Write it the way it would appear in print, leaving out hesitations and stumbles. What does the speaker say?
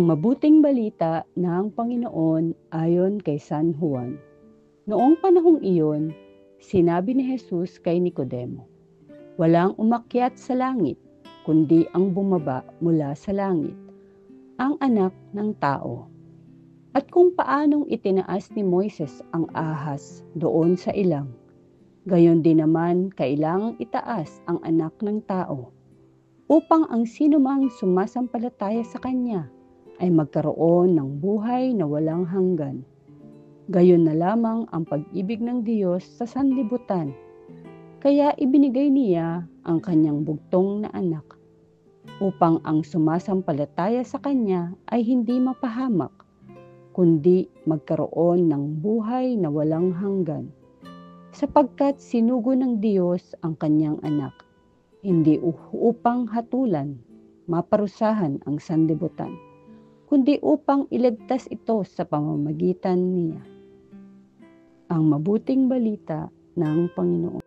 Mabuting balita ng Panginoon ayon kay San Juan. Noong panahong iyon, sinabi ni Jesus kay Nicodemo, "Walang umakyat sa langit, kundi ang bumaba mula sa langit, ang anak ng tao." At kung paanong itinaas ni Moises ang ahas doon sa ilang, gayon din naman kailangang itaas ang anak ng tao, upang ang sinumang sumasampalataya sa kanya ay magkaroon ng buhay na walang hanggan. Gayon na lamang ang pag-ibig ng Diyos sa sanlibutan, kaya ibinigay niya ang kanyang bugtong na anak, upang ang sumasampalataya sa kanya ay hindi mapahamak, kundi magkaroon ng buhay na walang hanggan. Sapagkat sinugo ng Diyos ang kanyang anak, hindi upang hatulan, maparusahan ang sanlibutan, kundi upang iligtas ito sa pamamagitan niya. Ang mabuting balita ng Panginoon.